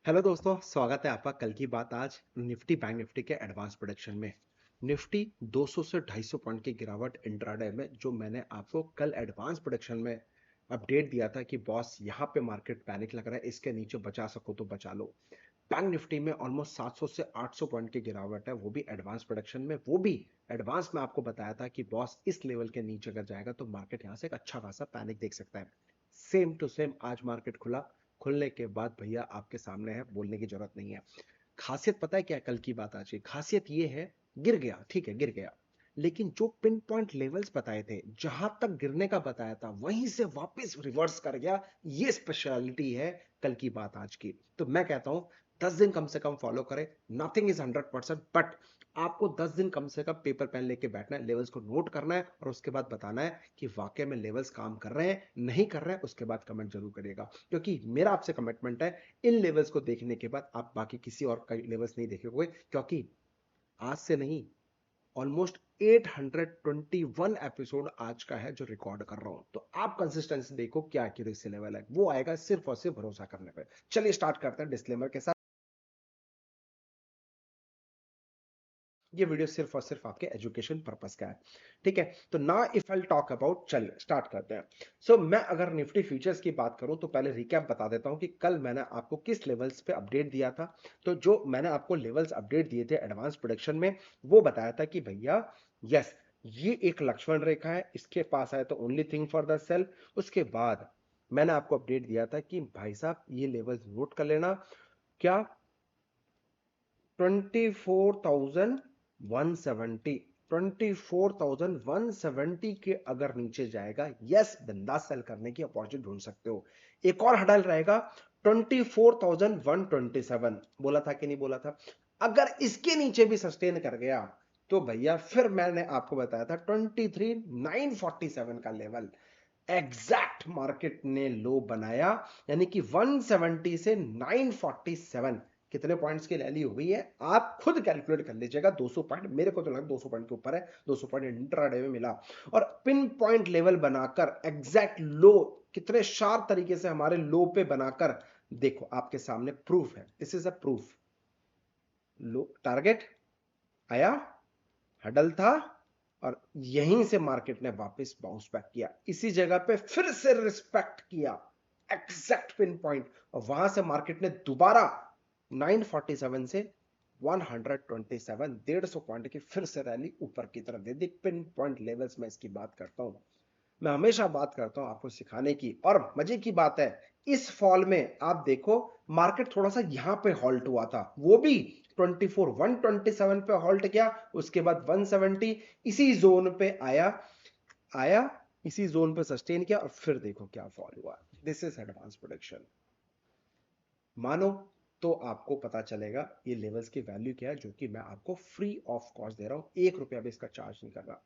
Hello दोस्तों, स्वागत है आपका कल की बात आज निफ्टी बैंक निफ्टी के एडवांस प्रेडिक्शन में। निफ्टी 200 से 250 पॉइंट की गिरावट इंट्राडे में, जो मैंने आपको कल एडवांस प्रेडिक्शन में अपडेट दिया था कि बॉस यहाँ पे मार्केट पैनिक लग रहा है, इसके नीचे बचा सको तो बचा लो। बैंक निफ्टी में ऑलमोस्ट 700 से 800 पॉइंट की गिरावट है, वो भी एडवांस प्रोडक्शन में। वो भी एडवांस में आपको बताया था कि बॉस इस लेवल के नीचे अगर जाएगा तो मार्केट यहां से एक अच्छा खासा पैनिक देख सकता है। सेम टू सेम आज मार्केट खुला। खुलने के बाद भैया आपके सामने है, बोलने की जरूरत नहीं है। खासियत पता है क्या कल की बात आज की खासियत ये है, गिर गया, ठीक है गिर गया, लेकिन जो पिन पॉइंट लेवल्स बताए थे, जहां तक गिरने का बताया था, वहीं से वापस रिवर्स कर गया। ये स्पेशलिटी है कल की बात आज की। तो मैं कहता हूं 10 दिन कम से कम फॉलो करें। नथिंग इज 100%, बट आपको 10 दिन कम से कम पेपर पेन लेके बैठना है, लेवल्स को नोट करना है और उसके बाद बताना है कि वाकई में लेवल्स काम कर रहे हैं नहीं कर रहे हैं। उसके बाद कमेंट जरूर करिएगा, क्योंकि मेरा आपसे कमिटमेंट है, इन लेवल्स को देखने के बाद आप बाकी किसी और का लेवल्स नहीं देखोगे, क्योंकि आज से नहीं, ऑलमोस्ट 821 एपिसोड आज का है जो रिकॉर्ड कर रहा हूं। तो आप कंसिस्टेंसी देखो, क्या एक्यूरेसी लेवल है, वो आएगा सिर्फ और सिर्फ भरोसा करने पे। चलिए स्टार्ट करते हैं डिस्क्लेमर के साथ। ये वीडियो सिर्फ और सिर्फ आपके एजुकेशन पर्पस का है, ठीक है। तो ना इफ आई टॉक अबाउट, चलिए स्टार्ट करते हैं। मैं अगर निफ्टी फ्यूचर्स की बात करूं तो पहले रिकैप बता देता हूं कि कल मैंने आपको किस लेवल्स पे अपडेट दिया था। तो जो मैंने आपको लेवल्स अपडेट दिए थे एडवांस प्रोडक्शन में, वो बताया था कि भैया यस, ये एक लक्ष्मण रेखा है, इसके पास आए तो only thing for the sell. उसके बाद मैंने आपको अपडेट दिया था कि भाई साहब ये लेवल्स नोट कर लेना। क्या? 24,170, 24,170 के अगर नीचे जाएगा, यस बिंदास सेल करने की अपॉर्चुनिटी ढूंढ सकते हो। एक और हडल रहेगा 24,127, बोला था कि नहीं बोला था? अगर इसके नीचे भी सस्टेन कर गया तो भैया फिर मैंने आपको बताया था 23,947 का लेवल एग्जैक्ट मार्केट ने लो बनाया। यानी कि 170 से 947 कितने पॉइंट्स की रैली हुई है, आप खुद कैलकुलेट कर लीजिएगा। 200 पॉइंट, मेरे को तो लगा 200 पॉइंट के ऊपर है। 200 पॉइंट इंट्राडे में मिला और पिन पॉइंट लेवल बनाकर एग्जैक्ट लो, कितने शार्प तरीके से हमारे लो पे बनाकर, देखो आपके सामने प्रूफ है, this is a proof. Low target आया, हडल था, और यहीं से मार्केट ने वापस बाउंस बैक किया, इसी जगह पे फिर से रिस्पेक्ट किया एग्जैक्ट पिन पॉइंट, और वहां से मार्केट ने दोबारा 947 से 127, 150 पॉइंट की फिर से रैली ऊपर की तरफ दे दी। पिन पॉइंट लेवल्स में इसकी बात करता हूं, मैं हमेशा बात करता हूं आपको सिखाने की। और मजे की बात है, इस फॉल में आप देखो मार्केट थोड़ा सा यहां पे हॉल्ट हुआ था, वो भी 127 पे हॉल्ट किया। उसके बाद 170 इसी जोन पे आया, आया इसी जोन पे सस्टेन किया, और फिर देखो क्या फॉल हुआ। This is advance production. मानो तो आपको पता चलेगा ये लेवल्स की वैल्यू क्या है, जो कि मैं आपको फ्री ऑफ कॉस्ट दे रहा हूं, 1 रुपया भी इसका चार्ज नहीं कर रहा।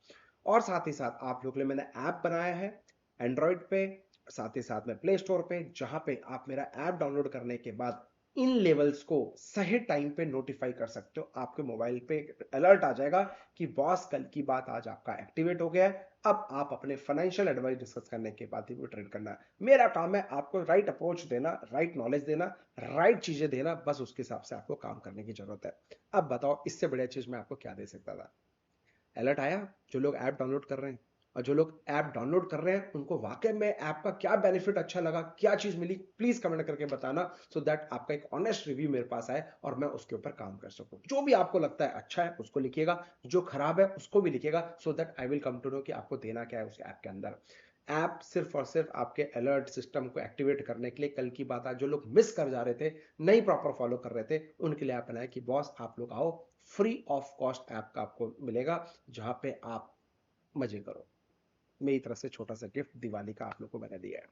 और साथ ही साथ आप लोग के लिए मैंने ऐप बनाया है एंड्रॉइड पे, साथ ही साथ में प्ले स्टोर पे, जहां पे आप मेरा ऐप डाउनलोड करने के बाद इन लेवल्स को सही टाइम पे नोटिफाई कर सकते हो। आपके मोबाइल पे अलर्ट आ जाएगा कि बॉस कल की बात आज आपका एक्टिवेट हो गया है। अब आप अपने फाइनेंशियल एडवाइस डिस्कस करने के बाद ही वो ट्रेड करना है। मेरा काम है आपको राइट अप्रोच देना, राइट नॉलेज देना, राइट चीजें देना, बस उसके हिसाब से आपको काम करने की जरूरत है। अब बताओ इससे बढ़िया चीज मैं आपको क्या दे सकता था? अलर्ट आया जो लोग ऐप डाउनलोड कर रहे हैं, और जो लोग ऐप डाउनलोड कर रहे हैं उनको वाकई में ऐप का क्या बेनिफिट अच्छा लगा, क्या चीज मिली, प्लीज कमेंट करके बताना, सो दैट आपका एक ऑनेस्ट रिव्यू मेरे पास आए और मैं उसके ऊपर काम कर सकूं। जो भी आपको लगता है अच्छा है उसको लिखिएगा, जो खराब है उसको भी लिखिएगा, so that I will come to know कि आपको देना क्या है उस ऐप के अंदर। ऐप सिर्फ और सिर्फ आपके अलर्ट सिस्टम को एक्टिवेट करने के लिए, कल की बात आज जो लोग मिस कर जा रहे थे, नहीं प्रॉपर फॉलो कर रहे थे, उनके लिए ऐप बनाया कि बॉस आप लोग आओ, फ्री ऑफ कॉस्ट ऐप का आपको मिलेगा, जहां पे आप मजे करो। मेरी तरफ से छोटा सा गिफ्ट दिवाली का आप लोग को मैंने दिया है।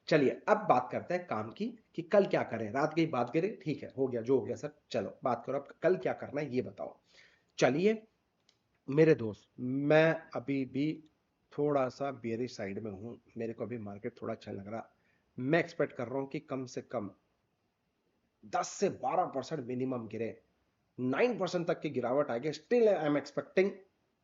चलिए अब बात करते हैं काम की, कि कल क्या करें। रात गई बात करें, ठीक है हो गया जो हो गया सर, चलो बात करो अब कल क्या करना है ये बताओ। चलिए मेरे दोस्त, मैं अभी भी थोड़ा सा बेरिश साइड में हूं, मेरे को अभी मार्केट थोड़ा अच्छा लग रहा। मैं एक्सपेक्ट कर रहा हूं कि कम से कम 10 से 12% मिनिमम गिरे, 9% तक की गिरावट आएगी। स्टिल आई एम एक्सपेक्टिंग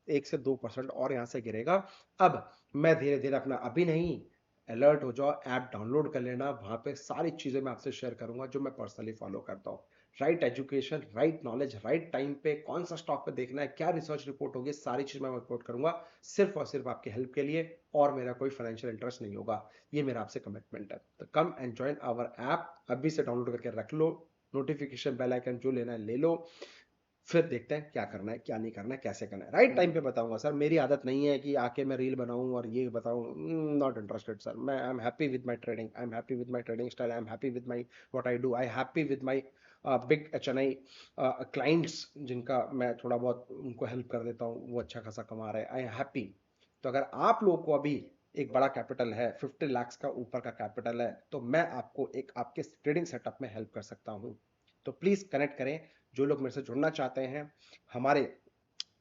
1 से 2% और यहां से गिरेगा। अब मैं धीरे धीरे अपना, अभी नहीं, अलर्ट हो जाओ, ऐप डाउनलोड कर लेना, वहां पे सारी चीजें मैं आपसे शेयर करूंगा जो मैं पर्सनली फॉलो करता हूँ। Right education, right knowledge, right time पे कौन सा स्टॉक पे देखना है, क्या रिसर्च रिपोर्ट होगी, सारी चीज मैं रिपोर्ट करूंगा सिर्फ और सिर्फ आपकी हेल्प के लिए, और मेरा कोई फाइनेंशियल इंटरेस्ट नहीं होगा। ये मेरा आपसे कमिटमेंट है। तो come and join our app, अभी से डाउनलोड करके रख लो, नोटिफिकेशन बेल आइकन जो लेना है ले लो, फिर देखते हैं क्या करना है क्या नहीं करना है, कैसे करना है। राइट टाइम पे बताऊंगा सर, मेरी आदत नहीं है कि आके मैं रील बनाऊं और ये बताऊं, नॉट इंटरेस्टेड सर। मैं I am happy with my trading, I am happy with my trading style, I am happy with my what I do, I happy with my big HNI clients, जिनका मैं थोड़ा बहुत उनको help कर देता हूँ, वो अच्छा खासा कमा रहे हैं, आई एम हैप्पी। तो अगर आप लोग को अभी एक बड़ा कैपिटल है, 50 लाख का ऊपर का कैपिटल है, तो मैं आपको एक आपके ट्रेडिंग सेटअप में हेल्प कर सकता हूँ। तो प्लीज कनेक्ट करें। जो लोग मेरे से जुड़ना चाहते हैं, हमारे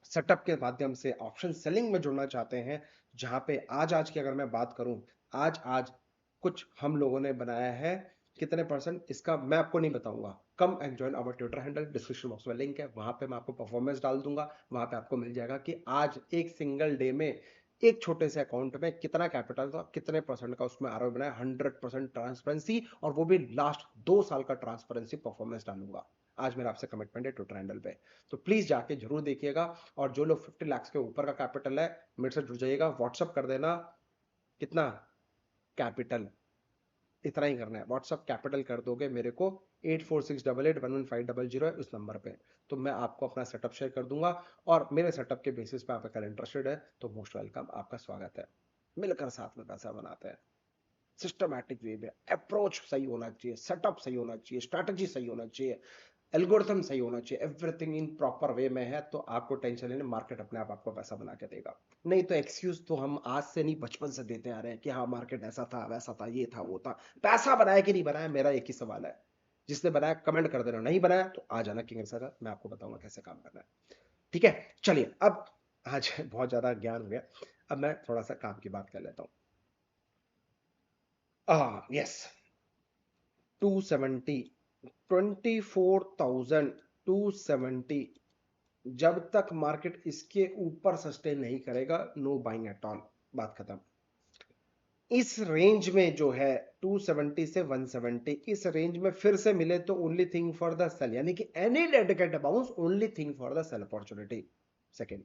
सेटअप के माध्यम से ऑप्शन सेलिंग में जुड़ना चाहते हैं, जहां पे आज की अगर मैं बात करूं, आज कुछ हम लोगों ने बनाया है, कितने परसेंट इसका मैं आपको नहीं बताऊंगा। Come and join our Twitter handle, description box में लिंक है, वहां पे मैं आपको परफॉर्मेंस डाल दूंगा, वहां पे आपको मिल जाएगा कि आज एक सिंगल डे में एक छोटे से अकाउंट में कितना कैपिटल था, कितने परसेंट का उसमें आरओआई बनाया, 100% ट्रांसपेरेंसी, और वो भी लास्ट 2 साल का ट्रांसपेरेंसी परफॉर्मेंस डालूंगा। आज मेरा आपसे कमिटमेंट है ट्विटर हैंडल पे। तो प्लीज जाके जरूर देखिएगा। और जो लोग 50 लाख के ऊपर का कैपिटल है, मेरे से जुड़ जाइएगा, व्हाट्सअप कर देना कितना कैपिटल, इतना ही करना है, व्हाट्सअप कैपिटल कर दोगे मेरे को 8468811500 है उस नंबर पे, तो मैं आपको अपना सेटअप शेयर कर दूंगा। और मेरे सेटअप के बेसिस पे आप अगर इंटरेस्टेड है तो मोस्ट वेलकम, आपका स्वागत है। मिलकर साथ में पैसा बनाते हैं, सिस्टमैटिक वे में। अप्रोच सही होना चाहिए, सेटअप सही होना चाहिए, स्ट्रैटेजी सही होना चाहिए, एल्गोरिथम सही होना चाहिए, एवरीथिंग इन प्रॉपर वे में है तो आपको टेंशन लेने, मार्केट अपने आप आपको पैसा बना के देगा। नहीं तो एक्सक्यूज तो हम आज से नहीं बचपन से देते आ रहे हैं कि हाँ मार्केट ऐसा था वैसा था ये था वो था। पैसा बनाया कि नहीं बनाया, मेरा एक ही सवाल है, जिसने बनाया कमेंट कर देना, नहीं बनाया तो आ जाना किंग सर, मैं आपको बताऊंगा कैसे काम करना है। ठीक है, चलिए अब आज बहुत ज्यादा ज्ञान हो गया, अब मैं थोड़ा सा काम की बात कर लेता हूँ। यस, 270, 24,270, जब तक मार्केट इसके ऊपर सस्टेन नहीं करेगा, नो बाइंग एट ऑल, बात खत्म। इस रेंज में जो है 270 से 170, इस रेंज में फिर से मिले तो only thing for the sell, यानी कि any dedicated bounce only thing for the sell opportunity. Second,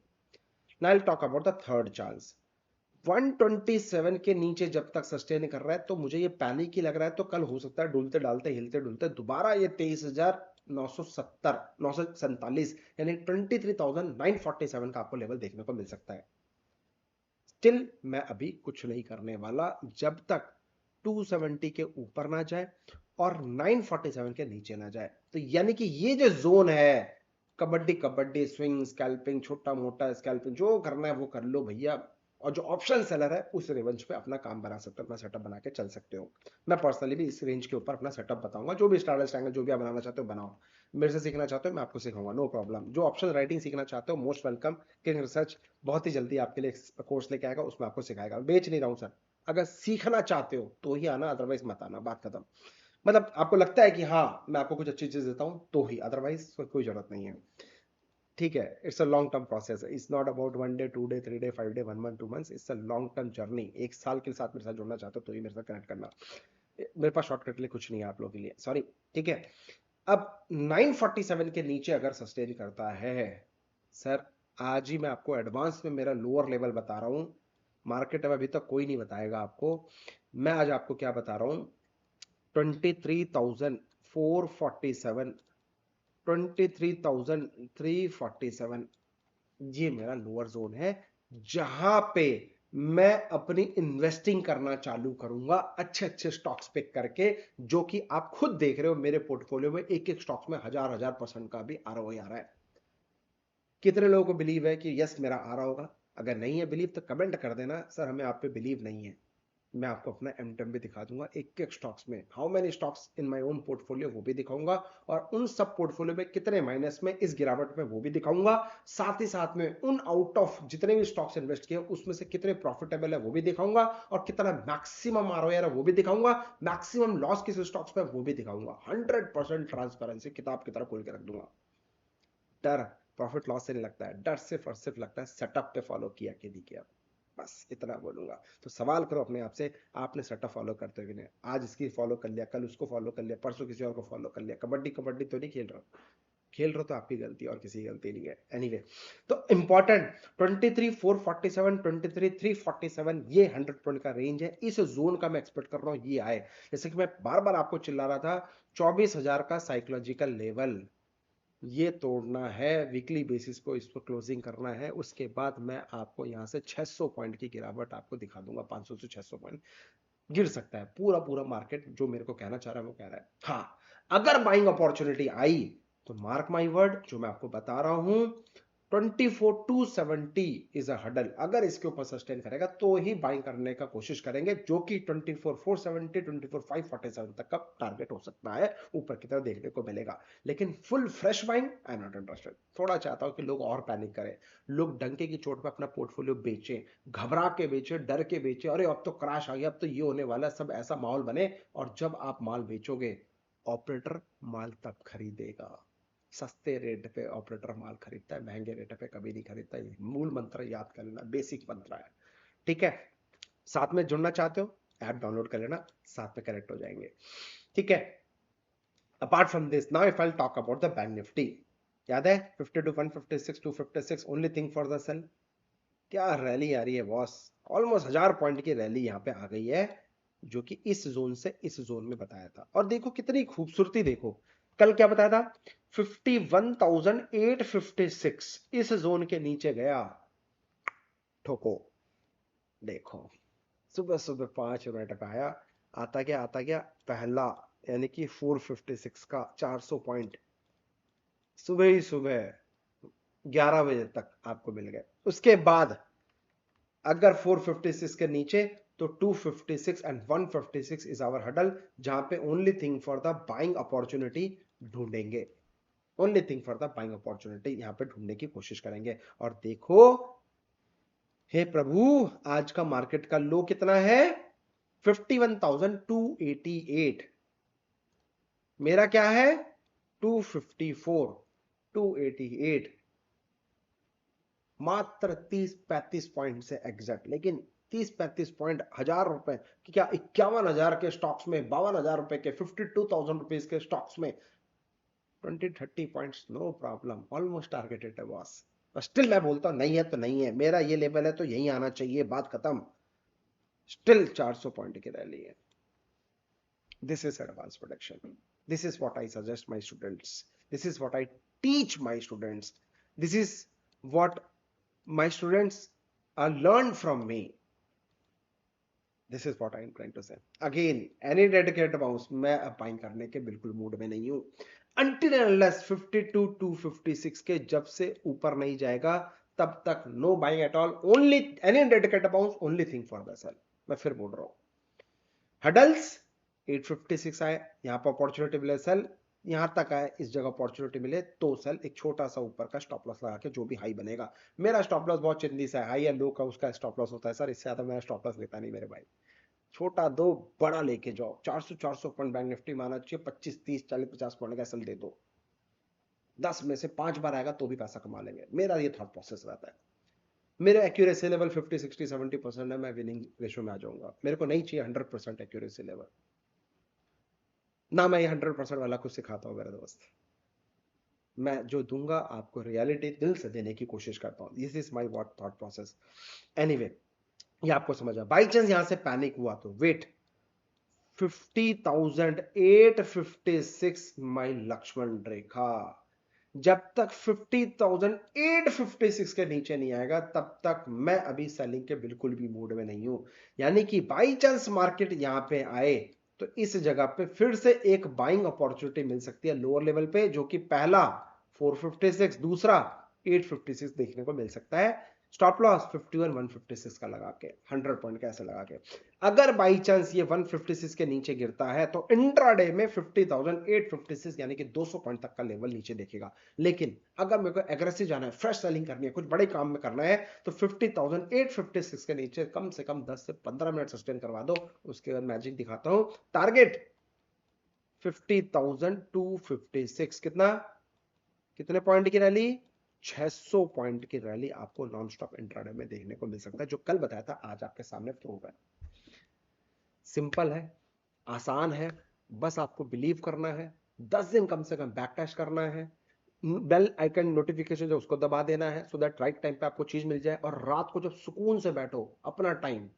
now I will talk about the third chance. 127 के नीचे जब तक सस्टेन कर रहा है तो मुझे ये पैनिक ही लग रहा है, तो कल हो सकता है डुलते डालते हिलते डुलते दोबारा ये 23,970 947, यानी 23,947 का आपको लेवल देखने को मिल सकता है। स्टिल मैं अभी कुछ नहीं करने वाला जब तक 270 के ऊपर ना जाए और 947 के नीचे ना जाए। तो यानी कि ये जो जोन है, कबड्डी कबड्डी, स्विंग स्कैल्पिंग, छोटा मोटा स्कैल्पिंग, जो करना है वो कर लो भैया। और जो ऑप्शन सेलर है उस रेंज पे अपना काम बना सकते हो, अपना सेटअप बना के चल सकते हो। मैं पर्सनली भी इस रेंज के ऊपर अपना सेटअप बताऊंगा, जो भी स्टारडस्ट एंगल जो भी आप बनाना चाहते हो बनाओ, मेरे से सीखना चाहते हो मैं आपको सिखाऊंगा, नो प्रॉब्लम। जो ऑप्शन राइटिंग सीखना चाहते हो मोस्ट वेलकम, किंग रिसर्च बहुत ही जल्दी आपके लिए कोर्स लेके आएगा, उसमें आपको सिखाएगा। बेच नहीं रहा हूं सर, अगर सीखना चाहते हो तो ही आना, अदरवाइज मत आना, बात खत्म। मतलब आपको लगता है कि हाँ मैं आपको कुछ अच्छी चीज देता हूं तो ही, अदरवाइज कोई जरूरत नहीं है। ठीक है, it's a long term process, it's not about 1 day 2 day 3 day 5 day 1 month 2 months, it's a long term journey. एक साल के साथ मेरे साथ जुड़ना चाहते हो तो ही मेरे साथ कनेक्ट करना, मेरे पास शॉर्टकट के लिए कुछ नहीं है आप लोगों के लिए, सॉरी। ठीक है, अब 947 के नीचे अगर सस्टेन करता है सर, आज ही मैं आपको एडवांस में मेरा लोअर लेवल बता रहा हूं, मार्केट में अभी तक कोई नहीं बताएगा आपको। मैं आज आपको क्या बता रहा हूं, 23,447, 23,347, ये मेरा लोअर जोन है, जहां पे मैं अपनी इन्वेस्टिंग करना चालू करूंगा, अच्छे अच्छे स्टॉक्स पिक करके, जो कि आप खुद देख रहे हो मेरे पोर्टफोलियो में एक एक स्टॉक्स में हजार हजार परसेंट का भी आरओआई आ रहा है। कितने लोगों को बिलीव है कि यस मेरा आ रहा होगा? अगर नहीं है बिलीव तो कमेंट कर देना सर हमें आप पे बिलीव नहीं है। मैं आपको अपना एमटम भी दिखा दूंगा, एक एक स्टॉक्स में how many stocks in my own portfolio वो भी दिखाऊंगा, और उन सब पोर्टफोलियो में कितने माइनस में इस गिरावट में वो भी दिखाऊंगा। साथ ही साथ में उन आउट ऑफ जितने भी स्टॉक्स इन्वेस्ट किए उसमें से कितने प्रॉफिटेबल है वो भी दिखाऊंगा, और कितना मैक्सिमम आरओआई है वो भी दिखाऊंगा, मैक्सिमम लॉस किस स्टॉक्स पे वो भी दिखाऊंगा। 100% ट्रांसपेरेंसी, किताब की तरह खोल के रख दूंगा। डर प्रॉफिट लॉस से नहीं लगता है, डर सिर्फ और सिर्फ लगता है सेटअप पे फॉलो किया कि नहीं किया, बस इतना बोलूंगा। तो सवाल करो अपने आप से, आपने सट्टा फॉलो करते हो कि नहीं? आज इसकी फॉलो कर लिया, कल उसको फॉलो कर लिया, परसों किसी और को फॉलो कर लिया। कबड्डी कबड्डी तो नहीं खेल रहा, खेल रहे हो तो आपकी गलती और किसी की गलती नहीं है। एनीवे, तो इंपॉर्टेंट 23,447, 23,347 ये 100 पॉइंट का रेंज है। इस जोन का मैं एक्सपेक्ट कर रहा हूं ये आए। जैसे कि मैं बार बार आपको चिल्ला रहा था, 24,000 का साइकोलॉजिकल लेवल ये तोड़ना है, वीकली बेसिस को इस पर क्लोजिंग करना है। उसके बाद मैं आपको यहां से 600 पॉइंट की गिरावट आपको दिखा दूंगा। 500 से 600 पॉइंट गिर सकता है पूरा पूरा मार्केट। जो मेरे को कहना चाह रहा है वो कह रहा है। हाँ, अगर बाइंग अपॉर्चुनिटी आई तो मार्क माई वर्ड, जो मैं आपको बता रहा हूं, 24,270 इज अ हडल। अगर इसके ऊपर सस्टेन करेगा तो ही बाइंग करने का कोशिश करेंगे, जो कि 24,470, 24,547 तक का टारगेट हो सकता है, ऊपर की तरफ देखने को मिलेगा। लेकिन full fresh buying I am not interested. थोड़ा चाहता हूं कि लोग और पैनिक करें, लोग डंके की चोट पर अपना पोर्टफोलियो बेचें, घबरा के बेचे, डर के बेचे, अरे अब तो क्रैश आ गया, अब तो ये होने वाला, सब ऐसा माहौल बने। और जब आप माल बेचोगे, ऑपरेटर माल तब खरीदेगा। सस्ते रेट पे ऑपरेटर माल खरीदता है, महंगे रेट पे कभी नहीं खरीदता। ये मूल मंत्र याद कर लेना, बेसिक मंत्र है। ठीक है, साथ में जुड़ना चाहते हो, ऐप डाउनलोड कर लेना, साथ में कनेक्ट हो जाएंगे। ठीक है, apart from this, now if I talk about the bank Nifty, याद है 52 156 256 only thing for the sell. क्या रैली आ रही है बॉस, ऑलमोस्ट 1000 पॉइंट की रैली यहां पे आ गई है, जो कि इस जोन से इस जोन में बताया था। और देखो कितनी खूबसूरती, देखो कल क्या बताया था, 51,856 इस जोन के नीचे गया, ठोको। देखो सुबह सुबह 5 मिनट पे आया, आता क्या पहला, यानी कि 456 का 400 पॉइंट सुबह ही सुबह 11 बजे तक आपको मिल गए। उसके बाद अगर 456 के नीचे तो 256 एंड 156 इज आवर हडल, जहां पे only thing for the buying opportunity ढूंढेंगे, only thing for the buying opportunity यहां पे ढूंढने की कोशिश करेंगे। और देखो, हे प्रभु, आज का मार्केट का लो कितना है, 51,288। मेरा क्या है 254, 288, मात्र 30-35 पॉइंट से एग्जैक्ट। लेकिन 30-35 पॉइंट, 1000 रुपए कि क्या 51,000 के स्टॉक्स में, 52,000 रुपए के, 52,000 रुपीज के स्टॉक्स में 20-30 points, no problem, almost targeted है बॉस। पर स्टिल मैं बोलता हूं नहीं है तो नहीं है, मेरा ये लेवल है तो यही आना चाहिए, बात खत्म। स्टिल 400 पॉइंट की रैली है। This is advance production, this is what I suggest my students, this is what I teach my students, this is what my students learn from me. This is what I am trying to say. Again, any dedicated bounce, मैं अब buying करने के बिल्कुल mood में नहीं हूं, until and unless 52 256 के जब से ऊपर नहीं जाएगा तब तक no buying at all. Only any dedicated bounce, only thing for the sell. मैं फिर बोल रहा हूं, हडल्स 856 आए, यहां पर अपॉर्चुनिटी मिले सेल, यहां तक आए, इस जगह अपॉर्चुनिटी मिले तो सेल, एक छोटा सा ऊपर का स्टॉप लॉस लगा के जो भी हाई बनेगा। मेरा स्टॉप लॉस बहुत चिंदी सा है, हाई या लो का उसका स्टॉप लॉस होता है सर, इससे ज्यादा मेरा स्टॉप लॉस लेता नहीं मेरे भाई। छोटा दो, बड़ा लेके जाओ। 400 पॉइंट बैंक निफ्टी माना चाहिए, 25 30 40 50 पॉइंट का सेल दे दो, 10 में से 5 बार आएगा तो भी पैसा कमा लेंगे। मेरा ये थॉट प्रोसेस रहता है। मेरे एक्यूरेसी लेवल 50 60 70% है, मैं विनिंग रेशियो में आ जाऊंगा। मेरे को नहीं चाहिए 100% एक्यूरेसी लेवल, ना मैं ये 100% वाला कुछ सिखाता हूं मेरे दोस्त। मैं जो दूंगा आपको रियलिटी दिल से देने की कोशिश करता हूं। This is my what thought process. Anyway, ये आपको समझा। बाई चांस यहां से पैनिक हुआ तो वेट, 50,856 माई लक्ष्मण रेखा, जब तक 50,856 के नीचे नहीं आएगा तब तक मैं अभी सेलिंग के बिल्कुल भी मूड में नहीं हूं। यानी कि बाई चांस मार्केट यहां पे आए तो इस जगह पे फिर से एक बाइंग अपॉर्चुनिटी मिल सकती है लोअर लेवल पे, जो कि पहला 456, दूसरा 856 देखने को मिल सकता है। स्टॉप लॉस 51 156 का लगा के, 100 पॉइंट का ऐसे लगा के। अगर बाई चांस ये 156 के नीचे गिरता है तो इंट्राडे में 50,856 यानी कि 200 पॉइंट तक का लेवल नीचे देखेगा। लेकिन अगर मेरे को एग्रेसिव जाना है, फ्रेश सेलिंग करनी है, कुछ बड़े काम में करना है, तो 50,856 के नीचे कम से कम 10 से 15 मिनट सस्टेन करवा दो। उसके बाद मैजिक दिखाता हूं। टारगेट 50,256, कितना, कितने पॉइंट की रैली, 600 पॉइंट की रैली आपको नॉन स्टॉप इंट्राडे में देखने को मिल सकता है। जो कल बताया था आज आपके सामने प्रूव है। सिंपल है, आसान है, बस आपको बिलीव करना है, 10 दिन कम से कम बैक टेस्ट करना है, बेल आइकन नोटिफिकेशन जो उसको दबा देना है, सो दैट राइट टाइम पे आपको चीज मिल जाए। और रात को जब सुकून से बैठो अपना टाइम,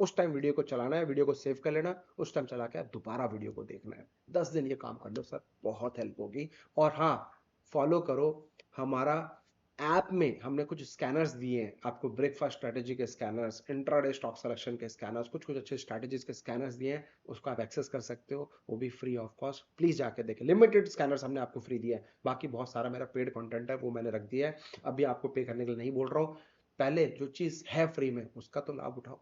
उस टाइम वीडियो को चलाना है, वीडियो को सेव कर लेना, उस टाइम चला के दोबारा वीडियो को देखना है। 10 दिन ये काम कर लो सर, बहुत हेल्प होगी। और हाँ, फॉलो करो हमारा ऐप में, हमने कुछ स्कैनर्स दिए हैं आपको, ब्रेकफास्ट स्ट्रेटेजी के स्कैनर्स, इंट्राडे स्टॉक सिलेक्शन के स्कैनर्स, कुछ कुछ अच्छे स्ट्रेटेजीज के स्कैनर्स दिए हैं, उसको आप एक्सेस कर सकते हो, वो भी फ्री ऑफ कॉस्ट। प्लीज जाके देखें, लिमिटेड स्कैनर्स हमने आपको फ्री दिया है, बाकी बहुत सारा मेरा पेड कंटेंट है वो मैंने रख दिया है। अभी आपको पे करने के लिए नहीं बोल रहा हूँ, पहले जो चीज है फ्री में उसका तो लाभ उठाओ।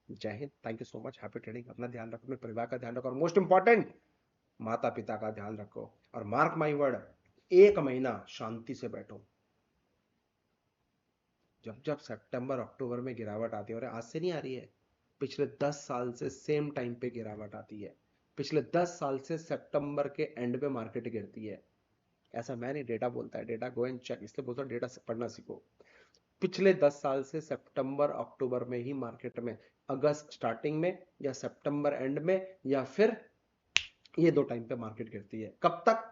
जय Hind, thank you so much, happy trading. अपना ध्यान रखो, अपने परिवार का ध्यान रखो, और मोस्ट इंपॉर्टेंट माता पिता का ध्यान रखो। और मार्क माई वर्ड, एक महीना शांति से बैठो। जब जब सितंबर अक्टूबर में गिरावट आती है, और आज से नहीं आ रही है, पिछले 10 साल से सेम टाइम पे गिरावट आती है। पिछले 10 साल से सितंबर के एंड पे मार्केट गिरती है। ऐसा मैं नहीं, डेटा बोलता है, डेटा गो एंड चेक, इसलिए बोलता हूं डेटा से पढ़ना सीखो। पिछले 10 साल से सितंबर अक्टूबर में ही मार्केट में, अगस्त स्टार्टिंग में या सितंबर एंड में, या फिर ये दो टाइम पे मार्केट गिरती है। कब तक?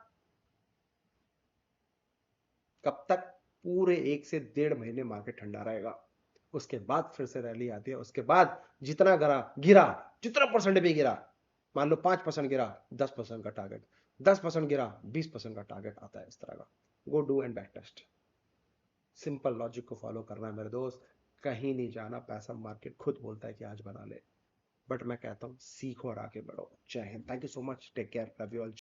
कब तक? पूरे 1 से 1.5 महीने मार्केट ठंडा रहेगा, उसके बाद फिर से रैली आती है। उसके बाद जितना गिरा गिरा, जितना परसेंट भी गिरा, मान लो 5% गिरा, 10% का टारगेट, 10% गिरा, 20% का टारगेट आता है। इस तरह का go do and back test. Simple logic को फॉलो करना है मेरे दोस्त, कहीं नहीं जाना, पैसा मार्केट खुद बोलता है कि आज बना ले। बट मैं कहता हूं सीखो और आगे बढ़ो। जय Hind, thank you so much, take care, love you all.